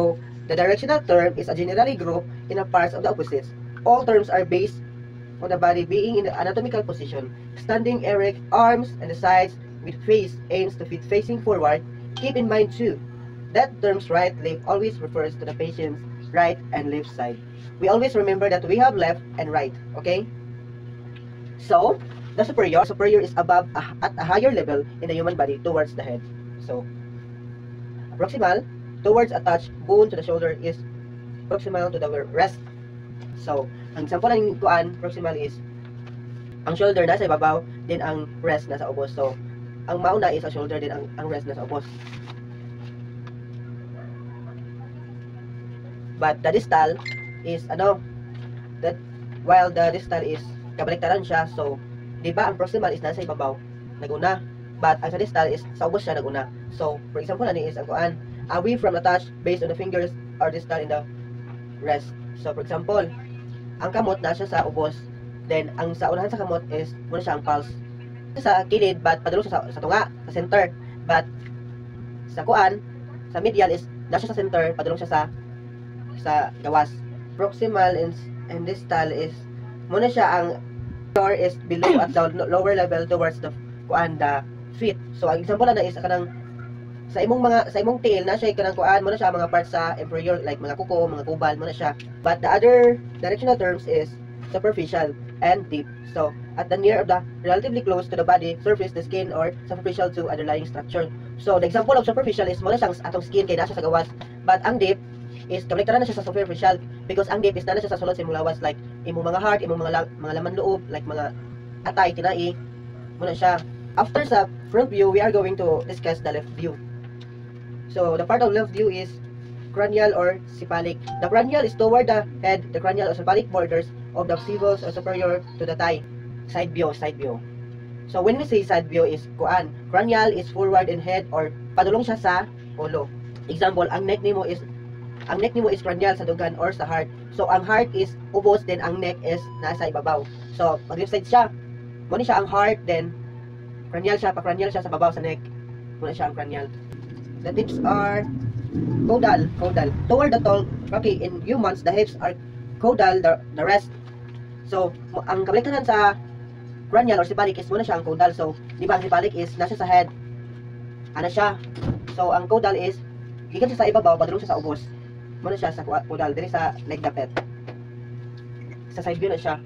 So, the directional term is a generally group in a parts of the opposites. All terms are based on the body being in the anatomical position, standing erect, arms and the sides with face aims to fit facing forward. Keep in mind too, that terms right left always refers to the patient's right and left side. We always remember that we have left and right, okay? So, the superior is above at a higher level in the human body towards the head. So, proximal towards attached bone to the shoulder is proximal to the wrist. So, ang example ng kuan proximal is ang shoulder nasa ibabaw, then ang wrist nasa ubos. So, ang mauna is ang shoulder, then ang wrist nasa ubos. But the distal is while the distal is kabaliktaran siya. So, di ba ang proximal is nasa ibabaw, naguna. But ang sa distal is sa ubos siya naguna. So, for example, ani is ang kuan away from the touch based on the fingers or distal in the wrist. So, for example, ang kamot nasa sa ubos, then ang sa unahan sa kamot is muna siya ang pulse. Sa kilid, but padulong siya sa tunga, sa center. But sa kuan, sa medial is nasa sa center, padulong siya sa gawas. Proximal and distal is muna siya ang floor is below at the lower level towards the kuan the feet. So ang example na is kanang sa imong tail na siya kanang kuan muna siya mga parts sa inferior like mga kuko, mga kubal muna siya. But the other directional terms is superficial and deep. So at the near of the relatively close to the body surface, the skin or superficial to underlying structure. So the example of superficial is muna siyang atong skin kay nasa sa gawas. But ang deep is kabaliktaran na siya sa superficial because ang deep is na siya sa sulod sa imong lawas like imong mga heart, imong mga laman loob like mga atay, tinai muna siya. After sa front view, we are going to discuss the left view. So the part of left view is cranial or cephalic. The cranial is toward the head, the cranial or cephalic borders of the occipitals or superior to the thigh. Side view. So when we say side view is kuan, cranial is forward in head or padulong siya sa ulo. Example, ang neck nimo is cranial sa dugan or sa heart. So ang heart is ubos, then ang neck is nasa ibabaw. So pag left side siya, muna siya ang heart, then cranial siya sa babaw sa neck. Muna siya ang cranial. The tips are caudal. Toward the tall, okay, in humans, the hips are caudal, the rest. So ang kabaliktaran sa cranial or cephalic is muna siya ang caudal. So di ba ang cephalic is nasa sa head, ana siya. So ang caudal is gikan siya sa ibabaw, padulong siya sa ubos. Muna siya sa caudal, diri sa leg dapet. Sa side view na siya.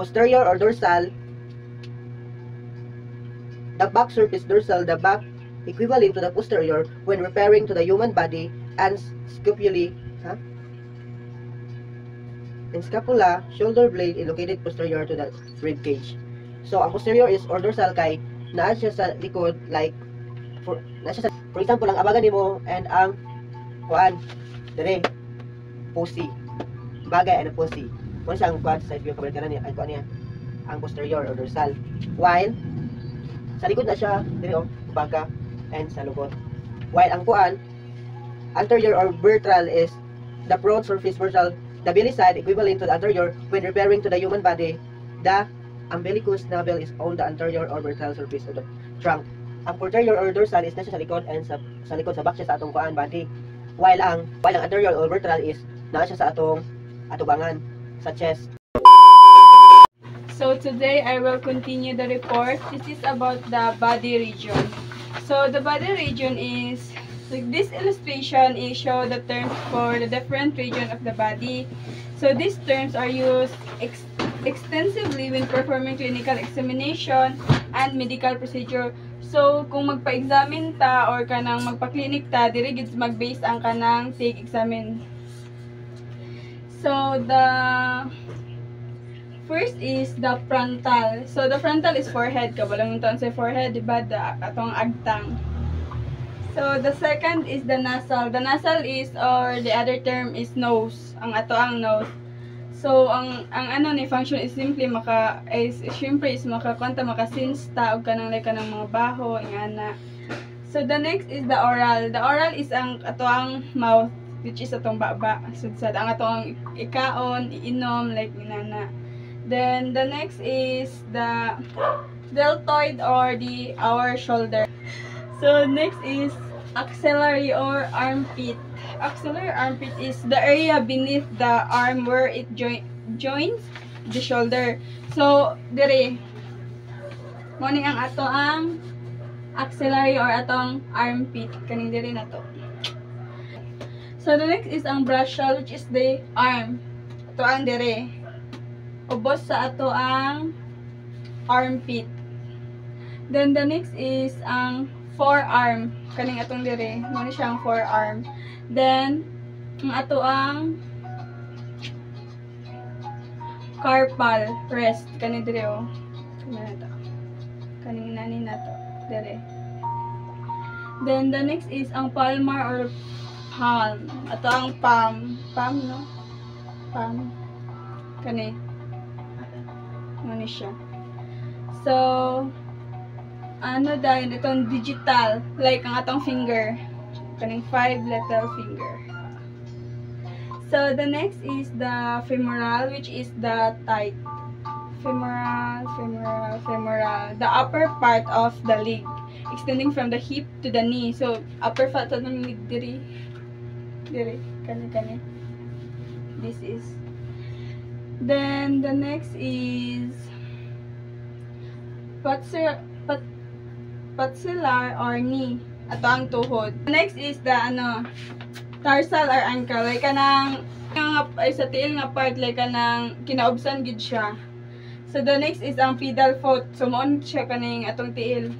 Posterior or dorsal, the back surface dorsal, the back equivalent to the posterior when referring to the human body, and scapula, shoulder blade is located posterior to the rib cage. So ang posterior is or dorsal kay naa siya sa likod like for example ang abagan nimo and ang kuan dire pussy bagay and pussy mo siyang kuan sa side view kabaliktaran niya ay kuan niya ang posterior or dorsal, while sa likod na siya dire baga and sa lubot, while ang kuan anterior or ventral is the broad surface ventral, the belly side equivalent to the anterior when referring to the human body. The umbilicus navel is on the anterior or ventral surface of the trunk. Ang posterior or dorsal is nasa sa likod and sa likod sa back siya sa atong kuan body, while ang anterior or ventral is naa siya sa atong atubangan sa chest. So today I will continue the report. This is about the body region. So the body region is like this illustration is show the terms for the different region of the body. So these terms are used extensively when performing clinical examination and medical procedure. So kung magpa-examine ta or kanang magpa-clinic ta, diri gid mag-base ang kanang take examine. So the first is the frontal. So the frontal is forehead. Kabalang yung sa forehead, diba? Atong agtang. So the second is the nasal. The nasal is, or the other term is nose. Ang ato ang nose. So ang ano ni function is simply syempre is makasinsta og kanang like kanang mga baho ingana. So the next is the oral. The oral is ang ato ang mouth, which is atong baba, sudsad. Ang atong ikaon, iinom like inana. Then the next is the deltoid or our shoulder. So next is axillary or armpit. Axillary armpit is the area beneath the arm where it joins the shoulder. So, dire mo ni ang ato ang axillary or atong armpit. Kaning dire na to. So, the next is ang brachial, which is the arm. Ito ang dire. Ubos sa ato ang armpit. Then, the next is ang forearm. Kaning atong dire. Muna siyang forearm. Then, ang ato ang carpal rest. Kaning dire o. Kaning nani na to. Dire. Then, the next is ang palmar or palm. Ato ang palm. Palm, no? Palm. Kani. Ano siya. So, ano dahil itong digital. Like ang atong finger. Kaning 5 little finger. So, the next is the femoral, which is the tight. Femoral. The upper part of the leg. Extending from the hip to the knee. So, upper part of the leg, diri. Kani. This is. Then, the next is patella or knee. Ato ang tuhod. The next is the, tarsal or ankle. Like, ay sa tiil nga part, like, kinaubsan gid siya. So, the next is ang pedal foot. So, moon siya kaning atong tiil.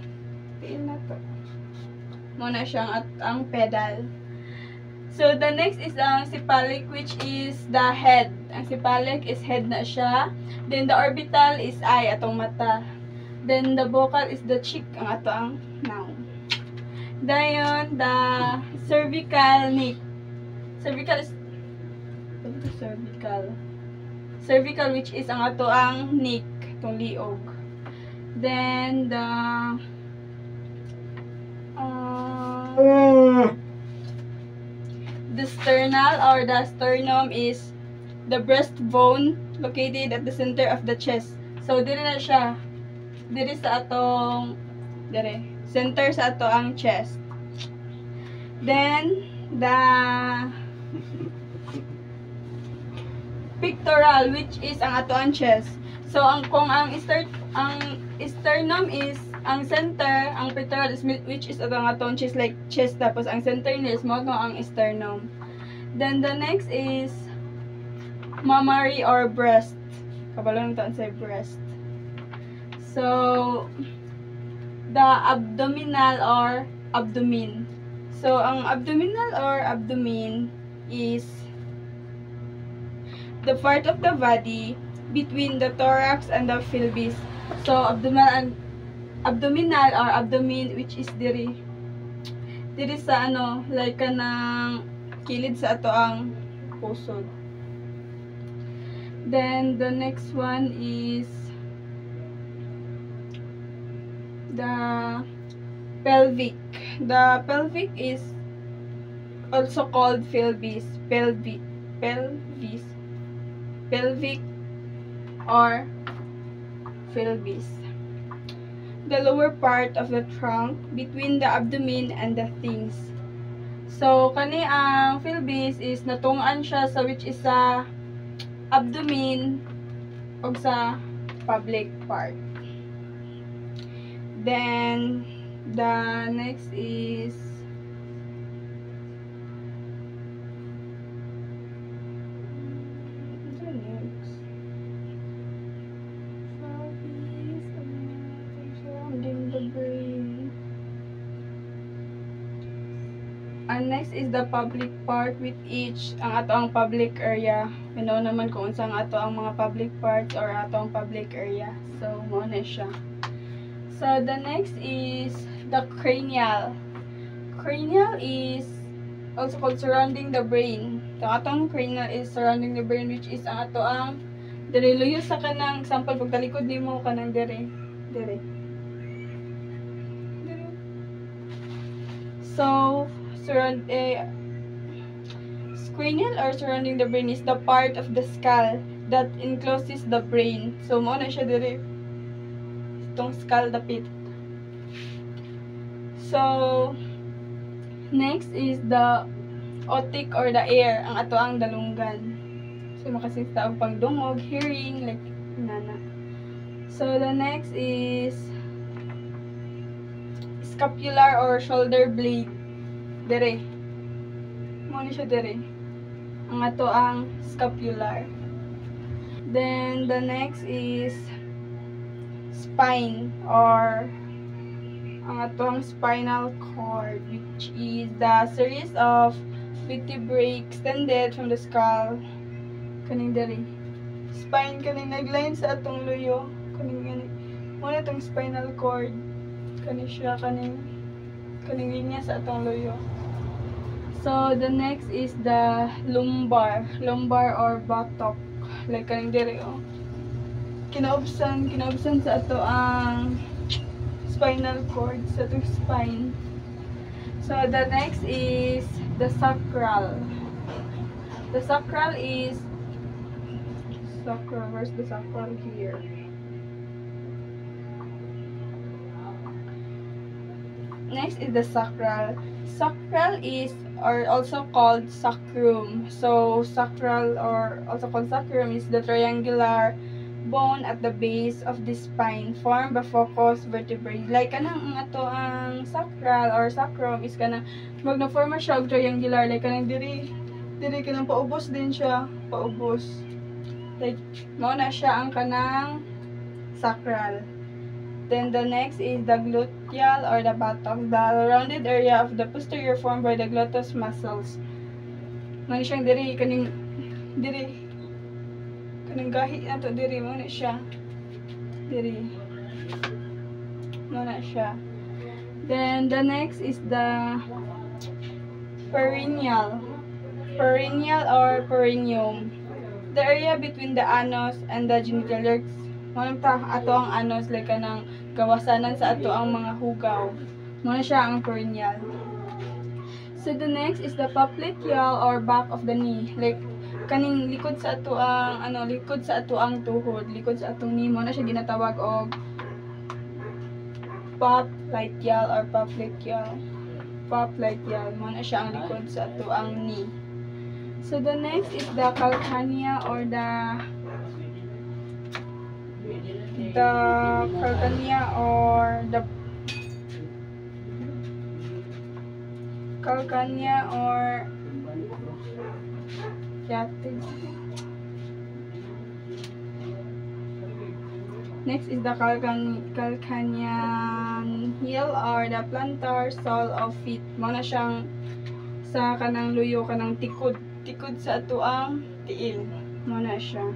Tiil na to. Muna siyang ang pedal. So, the next is ang cephalic, which is the head. Ang cephalic is head na siya. Then, the orbital is eye, atong mata. Then, the vocal is the cheek, ang ato ang noun. Dayon, the cervical neck. Cervical is cervical, which is ang ato ang neck, itong liog. Then, the sternal or the sternum is the breastbone located at the center of the chest. So, dire na siya. Dire sa atong center sa ato ang chest. Then, the pectoral, which is ang ato ang chest. So, kung ang sternum is ang center, ang pectoral is which is ang atong chest, like chest, tapos ang center niya is mo ang sternum. Then, the next is mammary or breast. Kabalo nito sa breast. So, the abdominal or abdomen. So, ang abdominal or abdomen is the part of the body between the thorax and the pelvis. So, abdominal or abdomen, which is diri sa like kanang kilid sa ato ang pusod. Then, the next one is the pelvic. The pelvic is also called pelvis or pelvis. The lower part of the trunk between the abdomen and the thighs. So, kani ang pelvis is natungan siya sa which is sa abdomen o sa public part. Then, the next is surrounding the brain. And next is the public part with each ang ato ang public area. We know naman kung unsa ang ato ang mga public parts or ato ang public area. So, mo na siya. So, the next is the cranial. Cranial is also called surrounding the brain. So, atong cranial is surrounding the brain, which is ang ato ang diriluyo sa kanang example pag talikod nimo kanang dire. So, cranial or surrounding the brain is the part of the skull that encloses the brain. So, mo na siya dire. Itong skull dapit. So, Next is the otic or the air, ang ato ang dalunggan. So makasista og pagdungog, hearing, like nana. So the next is scapular or shoulder blade. Dere. Mo ni siya dere. Ang ato ang scapular. Then the next is spine or ang ato ang spinal cord, which is the series of vertebrae extended from the skull. Kaning dere. Spine kaning nagline sa atong luyo. Kaning gani. Muna itong spinal cord. Kaning siya kaning linya sa atong luyo. So the next is the lumbar or buttock. Like kaning dere oh. Kinaubsan sa ato ang spinal cord sa atong spine. So the next is the sacral. The sacral is sacral. Where's the sacral here? Next is the sacral. Sacral is or also called sacrum. So sacral or also called sacrum is the triangular bone at the base of the spine formed by focus vertebrae. Like kanang ato ang sacral or sacrum is kanang magna-forma siya og triangular like kanang diri kanang paubos din siya, paubos. Like mao na siya ang kanang sacral. Then the next is the gluteal or the buttocks, the rounded area of the posterior formed by the gluteus muscles. Mani siyang diri kaning gahi na to diri mo na siya. Diri. Mo na siya. Then the next is the perineal or perineum. The area between the anus and the genitals. Muna ta ato ang anus like kanang gawasanan sa ato ang mga hugaw. Muna siya ang perineal. So the next is the popliteal or back of the knee. Like kaning likod sa ato ang tuhod, likod sa atong knee. Muna siya ginatawag og popliteal or popliteal. Muna siya ang likod sa ato ang knee. So the next is the calcanea or the Next is the calcanean heel or the plantar sole of feet. Mao na siyang sa kanang luyo kanang tikod sa ato ang tiil. Mao na siya.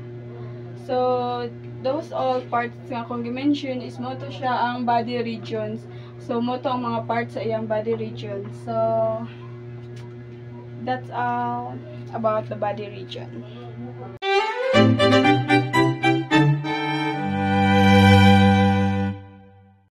So those all parts nga kung gi-mention is mo to siya ang body regions. So mo to ang mga parts sa iyang body regions. So that's all about the body region.